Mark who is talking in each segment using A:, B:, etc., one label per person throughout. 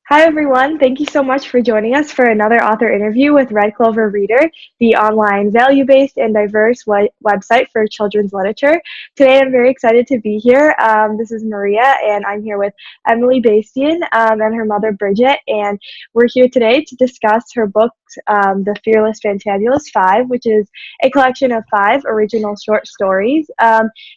A: Hi, everyone. Thank you so much for joining us for another author interview with Red Clover Reader, the online value-based and diverse website for children's literature. Today, I'm very excited to be here. This is Maria, and I'm here with Emily Bastien and her mother, Bridget, and we're here today to discuss her book, The Fearless Fantabulous Five, which is a collection of 5 original short stories,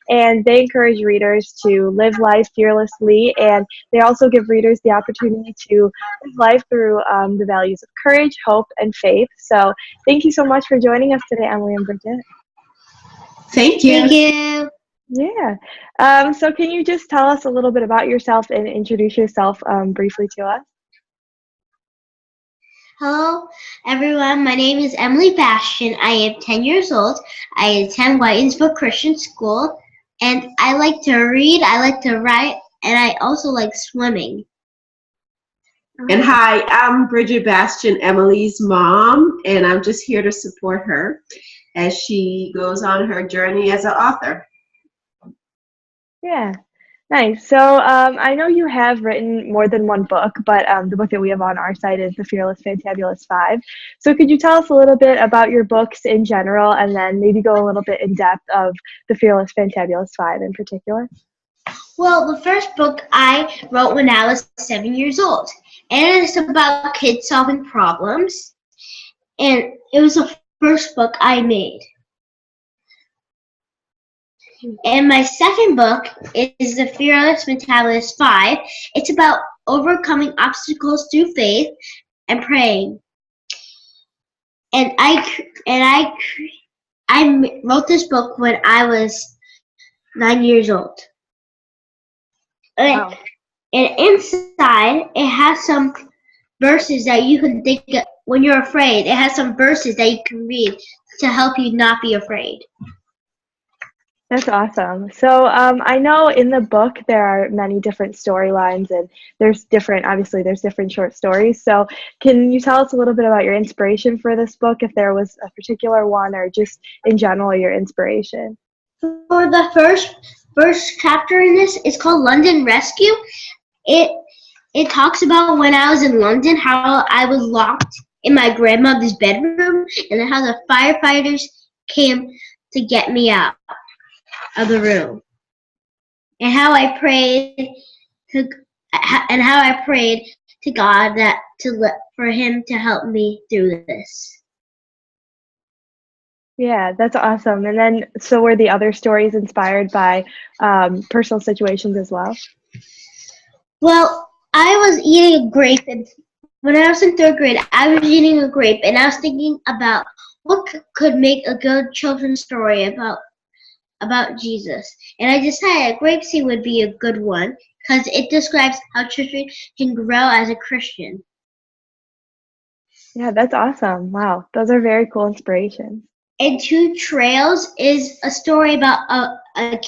A: and they encourage readers to live life fearlessly, and they also give readers the opportunity to live life through the values of courage, hope, and faith. So thank you so much for joining us today, Emily and Bridget.
B: Thank you.
C: Thank you.
A: Yeah. So can you just tell us a little bit about yourself and introduce yourself briefly to us?
C: Hello, everyone. My name is Emily Bastien. I am 10 years old. I attend Whitensville Christian School, and I like to read, I like to write, and I also like swimming.
B: And hi, I'm Bridget Bastien, Emily's mom, and I'm just here to support her as she goes on her journey as an author.
A: Yeah. Nice. So I know you have written more than one book, but the book that we have on our site is The Fearless Fantabulous Five. So could you tell us a little bit about your books in general, and then maybe go a little bit in depth of The Fearless Fantabulous Five in particular?
C: Well, the first book I wrote when I was 7 years old, and it's about kids solving problems, and it was the first book I made. And my second book is The Fearless Fantabulous Five. It's about overcoming obstacles through faith and praying. And I wrote this book when I was 9 years old.
A: Wow.
C: And inside, it has some verses that you can think of when you're afraid. It has some verses that you can read to help you not be afraid.
A: That's awesome. So I know in the book there are many different storylines, and obviously there's different short stories. So can you tell us a little bit about your inspiration for this book, if there was a particular one, or just in general your inspiration?
C: For the first chapter in this, it's called London Rescue. It talks about when I was in London, how I was locked in my grandmother's bedroom, and then how the firefighters came to get me out of the room, and how I prayed to God for Him to help me through this.
A: Yeah, that's awesome. And then, so were the other stories inspired by personal situations as well?
C: Well, I was eating a grape, and when I was in 3rd grade, I was eating a grape, and I was thinking about what could make a good children's story about Jesus. And I decided a grape seed would be a good one because it describes how children can grow as a Christian.
A: Yeah, that's awesome. Wow, those are very cool inspirations.
C: And Two Trails is a story about a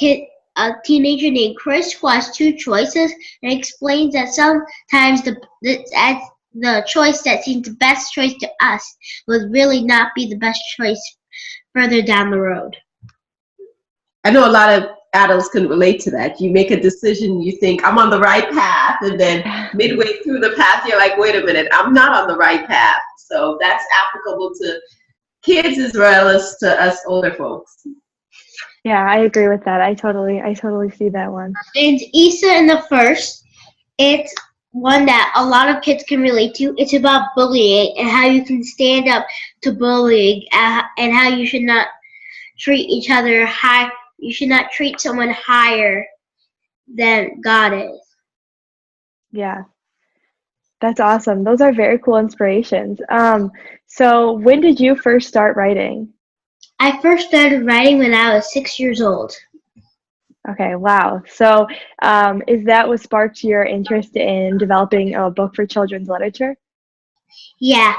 C: teenager named Chris who has 2 choices, and explains that sometimes the choice that seems the best choice to us would really not be the best choice further down the road.
B: I know a lot of adults can relate to that. You make a decision, you think, I'm on the right path, and then midway through the path, you're like, wait a minute, I'm not on the right path. So that's applicable to kids as well as to us older folks.
A: Yeah, I agree with that. I totally see that one.
C: And Issa in the first, it's one that a lot of kids can relate to. It's about bullying and how you can stand up to bullying, and how you should not treat each other high. You should not treat someone higher than God is.
A: Yeah, that's awesome. Those are very cool inspirations. So when did you first start writing?
C: I first started writing when I was 6 years old.
A: Okay, wow. So is that what sparked your interest in developing a book for children's literature?
C: Yeah.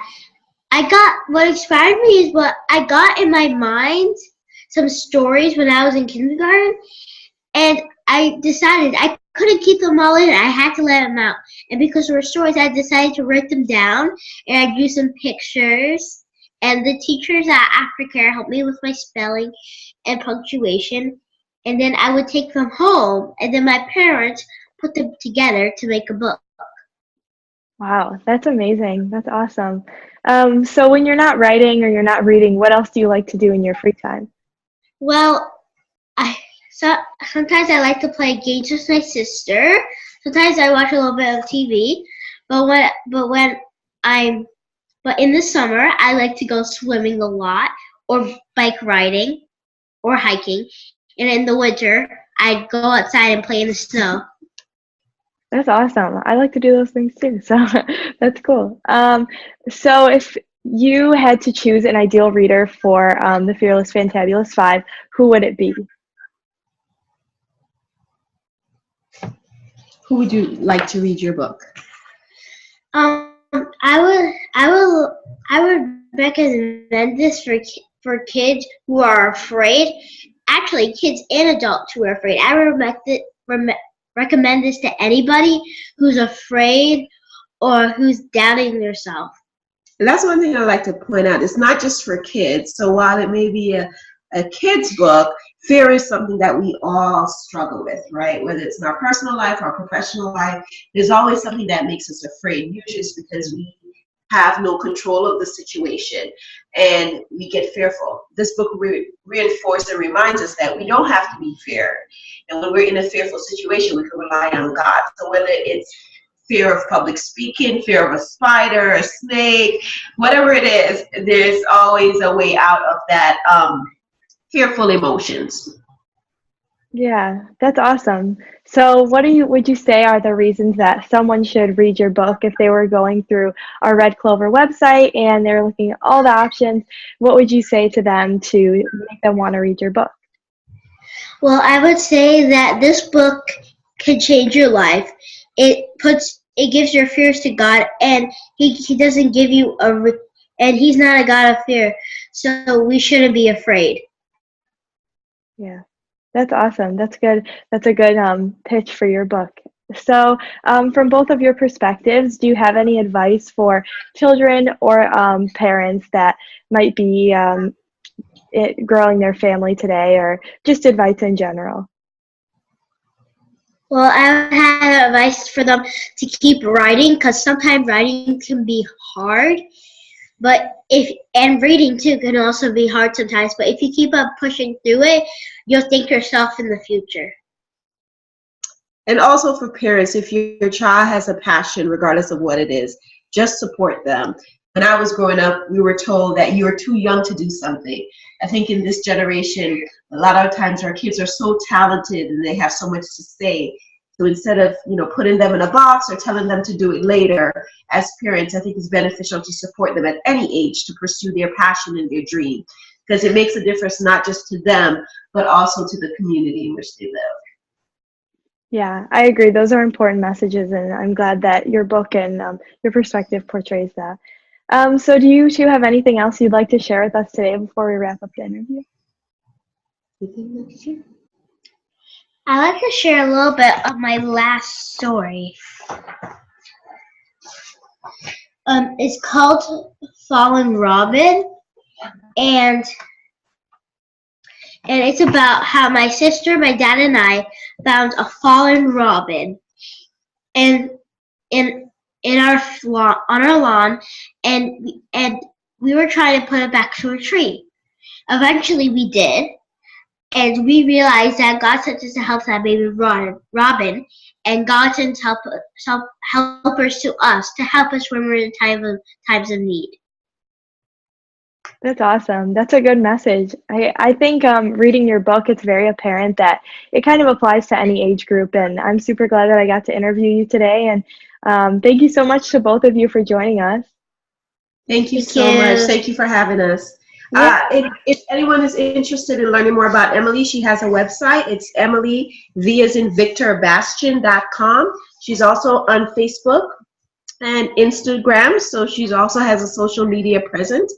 C: What inspired me is what I got in my mind, some stories when I was in kindergarten, and I decided I couldn't keep them all in. I had to let them out. And because there were stories, I decided to write them down, and I drew some pictures. And the teachers at Aftercare helped me with my spelling and punctuation. And then I would take them home, and then my parents put them together to make a book.
A: Wow, that's amazing. That's awesome. So when you're not writing or you're not reading, what else do you like to do in your free time?
C: Well, I so sometimes I like to play games with my sister. Sometimes I watch a little bit of TV. But when I'm but in the summer I like to go swimming a lot or bike riding or hiking. And in the winter I go outside and play in the snow.
A: That's awesome. I like to do those things too, so that's cool. So if you had to choose an ideal reader for the Fearless Fantabulous Five, who would it be?
B: Who would you like to read your book?
C: I would recommend this for kids who are afraid. Actually, kids and adults who are afraid. I recommend this to anybody who's afraid or who's doubting themselves.
B: And that's one thing I like to point out. It's not just for kids. So while it may be a kid's book, fear is something that we all struggle with, right? Whether it's in our personal life or professional life, there's always something that makes us afraid. Usually it's because we have no control of the situation and we get fearful. This book reinforces and reminds us that we don't have to be feared. And when we're in a fearful situation, we can rely on God. So whether it's fear of public speaking, fear of a spider, a snake, whatever it is, there's always a way out of that fearful emotions.
A: Yeah, that's awesome. So would you say are the reasons that someone should read your book if they were going through our Red Clover website and they're looking at all the options? What would you say to them to make them want to read your book?
C: Well, I would say that this book can change your life. It gives your fears to God, and He doesn't give you and He's not a God of fear, so we shouldn't be afraid.
A: Yeah, that's awesome. That's good. That's a good pitch for your book. So, from both of your perspectives, do you have any advice for children or parents that might be growing their family today, or just advice in general?
C: Well, I would have advice for them to keep writing because sometimes writing can be hard, and reading too can also be hard sometimes. But if you keep on pushing through it, you'll thank yourself in the future.
B: And also for parents, if your child has a passion, regardless of what it is, just support them. When I was growing up, we were told that you are too young to do something. I think in this generation, a lot of times our kids are so talented and they have so much to say. So instead of putting them in a box or telling them to do it later, as parents, I think it's beneficial to support them at any age to pursue their passion and their dream, because it makes a difference not just to them, but also to the community in which they live.
A: Yeah, I agree. Those are important messages, and I'm glad that your book and your perspective portrays that. So do you two have anything else you'd like to share with us today before we wrap up the interview?
C: I like to share a little bit of my last story. It's called Fallen Robin, and it's about how my sister, my dad, and I found a fallen robin, and in our on our lawn, and we were trying to put it back to a tree. Eventually, we did, and we realized that God sent us to help that baby robin, and God sends helpers to us to help us when we're in times of need.
A: That's awesome. That's a good message. I think reading your book, it's very apparent that it kind of applies to any age group, and I'm super glad that I got to interview you today. And thank you so much to both of you for joining us.
B: Thank you so much. Thank you for having us.
A: Yeah.
B: If anyone is interested in learning more about Emily, she has a website. It's Emily, V as in Victor, Bastien.com. She's also on Facebook and Instagram, so she also has a social media presence.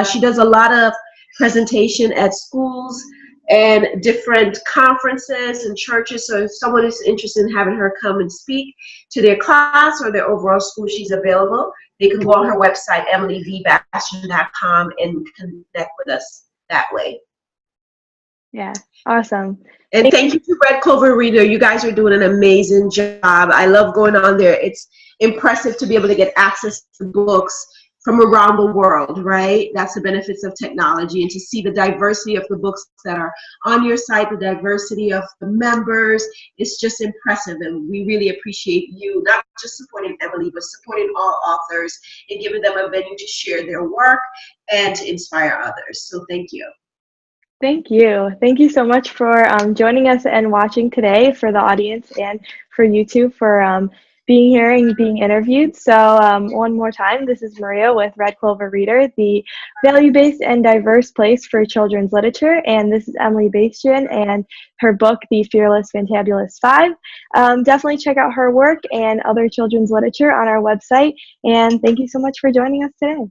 B: She does a lot of presentation at schools and different conferences and churches, so if someone is interested in having her come and speak to their class or their overall school, she's available. They can go on her website, emilyvbastien.com, and connect with us that way.
A: Yeah, awesome.
B: And thank you to Red Clover Reader. You guys are doing an amazing job. I love going on there. It's impressive to be able to get access to books from around the world, right? That's the benefits of technology, and to see the diversity of the books that are on your site, the diversity of the members, it's just impressive. And we really appreciate you not just supporting Emily, but supporting all authors and giving them a venue to share their work and to inspire others. So thank you.
A: Thank you. Thank you so much for joining us and watching today, for the audience and for you two for being here and being interviewed. So one more time, this is Maria with Red Clover Reader, the value-based and diverse place for children's literature. And this is Emily Bastien and her book, The Fearless Fantabulous Five. Definitely check out her work and other children's literature on our website. And thank you so much for joining us today.